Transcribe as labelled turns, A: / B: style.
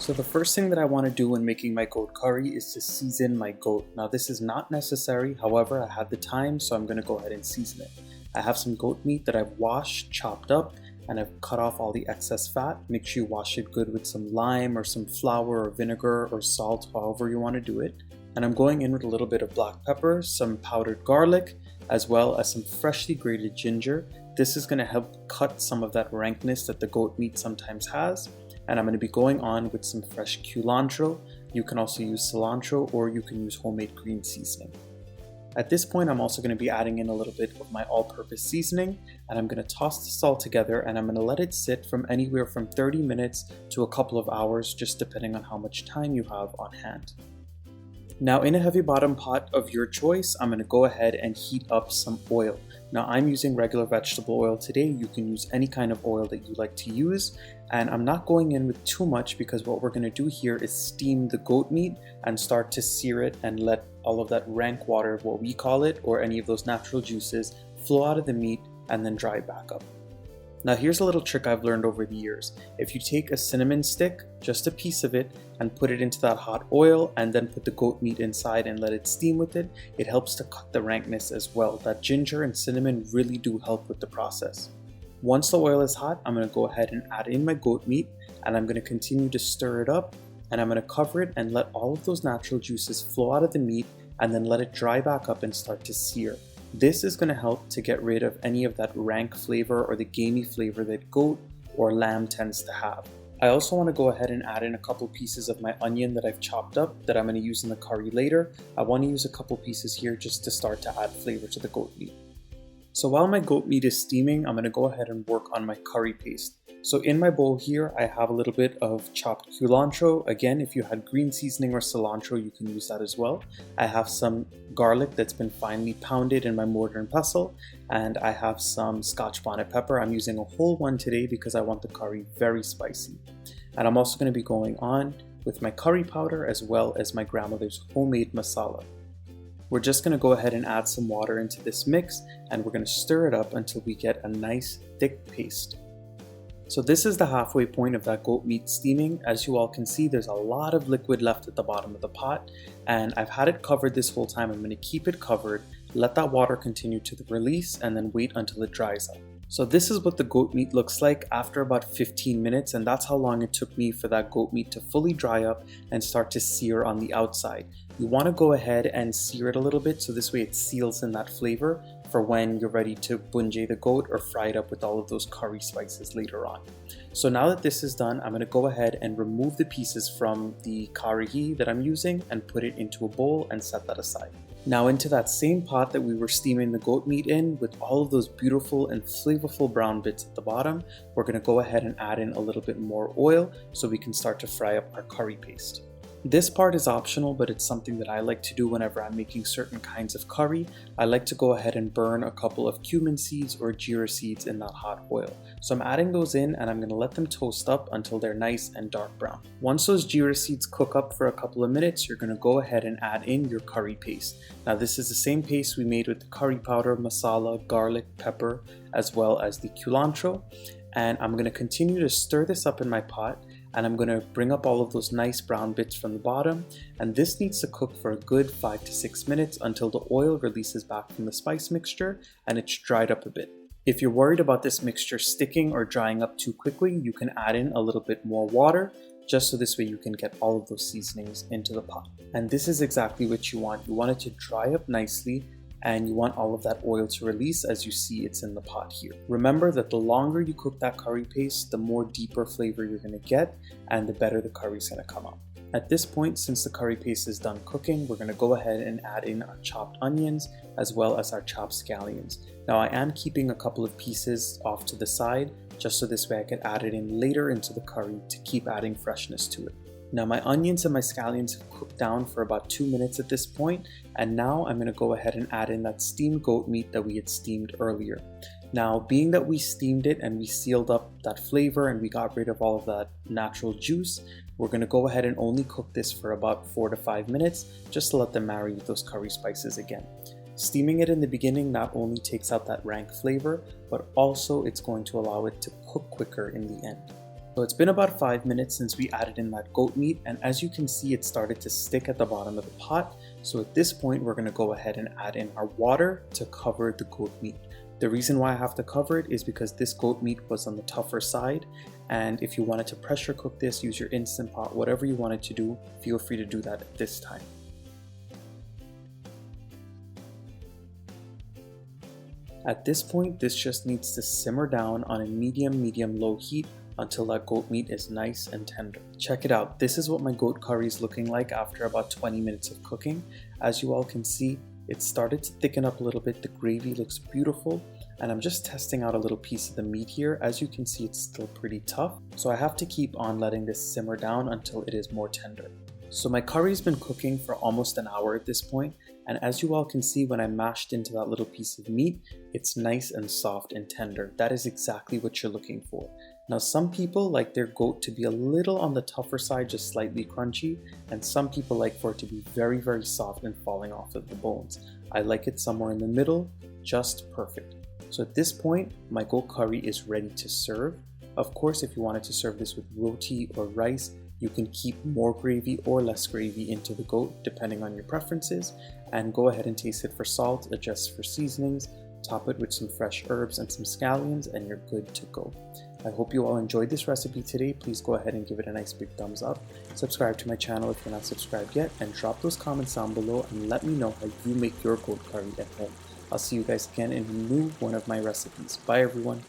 A: So the first thing that I want to do when making my goat curry is to season my goat. Now this is not necessary, however I had the time, so I'm going to go ahead and season it. I have some goat meat that I've washed, chopped up, and I've cut off all the excess fat. Make sure you wash it good with some lime or some flour or vinegar or salt, however you want to do it. And I'm going in with a little bit of black pepper, some powdered garlic, as well as some freshly grated ginger. This is going to help cut some of that rankness that the goat meat sometimes has. And I'm going to be going on with some fresh culantro. You can also use cilantro or you can use homemade green seasoning. At this point, I'm also going to be adding in a little bit of my all-purpose seasoning, and I'm going to toss this all together and I'm going to let it sit from anywhere from 30 minutes to a couple of hours, just depending on how much time you have on hand. Now in a heavy bottom pot of your choice, I'm going to go ahead and heat up some oil. Now I'm using regular vegetable oil today. You can use any kind of oil that you like to use, and I'm not going in with too much because what we're going to do here is steam the goat meat and start to sear it and let all of that rank water, what we call it, or any of those natural juices flow out of the meat and then dry back up. Now here's a little trick I've learned over the years. If you take a cinnamon stick, just a piece of it, and put it into that hot oil and then put the goat meat inside and let it steam with it, it helps to cut the rankness as well. That ginger and cinnamon really do help with the process. Once the oil is hot, I'm going to go ahead and add in my goat meat, and I'm going to continue to stir it up, and I'm going to cover it and let all of those natural juices flow out of the meat and then let it dry back up and start to sear. This is going to help to get rid of any of that rank flavor or the gamey flavor that goat or lamb tends to have. I also want to go ahead and add in a couple pieces of my onion that I've chopped up that I'm going to use in the curry later. I want to use a couple pieces here just to start to add flavor to the goat meat. So while my goat meat is steaming, I'm going to go ahead and work on my curry paste. So in my bowl here, I have a little bit of chopped culantro. Again, if you had green seasoning or cilantro, you can use that as well. I have some garlic that's been finely pounded in my mortar and pestle, and I have some scotch bonnet pepper. I'm using a whole one today because I want the curry very spicy. And I'm also going to be going on with my curry powder as well as my grandmother's homemade masala. We're just going to go ahead and add some water into this mix, and we're going to stir it up until we get a nice thick paste. So this is the halfway point of that goat meat steaming. As you all can see, there's a lot of liquid left at the bottom of the pot, and I've had it covered this whole time. I'm going to keep it covered, let that water continue to release, and then wait until it dries up. So this is what the goat meat looks like after about 15 minutes, and that's how long it took me for that goat meat to fully dry up and start to sear on the outside. You want to go ahead and sear it a little bit so this way it seals in that flavor for when you're ready to bunjay the goat or fry it up with all of those curry spices later on. So now that this is done, I'm going to go ahead and remove the pieces from the karahi that I'm using and put it into a bowl and set that aside. Now into that same pot that we were steaming the goat meat in with all of those beautiful and flavorful brown bits at the bottom, we're going to go ahead and add in a little bit more oil so we can start to fry up our curry paste. This part is optional, but it's something that I like to do whenever I'm making certain kinds of curry. I like to go ahead and burn a couple of cumin seeds or geera seeds in that hot oil. So I'm adding those in and I'm going to let them toast up until they're nice and dark brown. Once those geera seeds cook up for a couple of minutes, you're going to go ahead and add in your curry paste. Now this is the same paste we made with the curry powder, masala, garlic, pepper, as well as the culantro. And I'm going to continue to stir this up in my pot. And I'm going to bring up all of those nice brown bits from the bottom, and this needs to cook for a good 5 to 6 minutes until the oil releases back from the spice mixture and it's dried up a bit. If you're worried about this mixture sticking or drying up too quickly, you can add in a little bit more water just so this way you can get all of those seasonings into the pot. And this is exactly what you want. You want it to dry up nicely, and you want all of that oil to release as you see it's in the pot here. Remember that the longer you cook that curry paste, the more deeper flavor you're going to get and the better the curry is going to come out. At this point, since the curry paste is done cooking, we're going to go ahead and add in our chopped onions as well as our chopped scallions. Now I am keeping a couple of pieces off to the side just so this way I can add it in later into the curry to keep adding freshness to it. Now my onions and my scallions have cooked down for about 2 minutes at this point, and now I'm going to go ahead and add in that steamed goat meat that we had steamed earlier. Now being that we steamed it and we sealed up that flavor and we got rid of all of that natural juice, we're going to go ahead and only cook this for about 4 to 5 minutes just to let them marry with those curry spices again. Steaming it in the beginning not only takes out that rank flavor, but also it's going to allow it to cook quicker in the end. So it's been about 5 minutes since we added in that goat meat, and as you can see, it started to stick at the bottom of the pot. So at this point, we're going to go ahead and add in our water to cover the goat meat. The reason why I have to cover it is because this goat meat was on the tougher side, and if you wanted to pressure cook this, use your Instant Pot, whatever you wanted to do, feel free to do that at this time. At this point, this just needs to simmer down on a medium-low heat until that goat meat is nice and tender. Check it out, this is what my goat curry is looking like after about 20 minutes of cooking. As you all can see, it started to thicken up a little bit, the gravy looks beautiful, and I'm just testing out a little piece of the meat here. As you can see, it's still pretty tough, so I have to keep on letting this simmer down until it is more tender. So my curry's been cooking for almost an hour at this point, and as you all can see, when I mashed into that little piece of meat, it's nice and soft and tender. That is exactly what you're looking for. Now some people like their goat to be a little on the tougher side, just slightly crunchy, and some people like for it to be very soft and falling off of the bones. I like it somewhere in the middle, just perfect. So at this point, my goat curry is ready to serve. Of course, if you wanted to serve this with roti or rice, you can keep more gravy or less gravy into the goat depending on your preferences, and go ahead and taste it for salt, adjust for seasonings, top it with some fresh herbs and some scallions, and you're good to go. I hope you all enjoyed this recipe today. Please go ahead and give it a nice big thumbs up. Subscribe to my channel if you're not subscribed yet, and drop those comments down below and let me know how you make your goat curry at home. I'll see you guys again in a new one of my recipes. Bye everyone.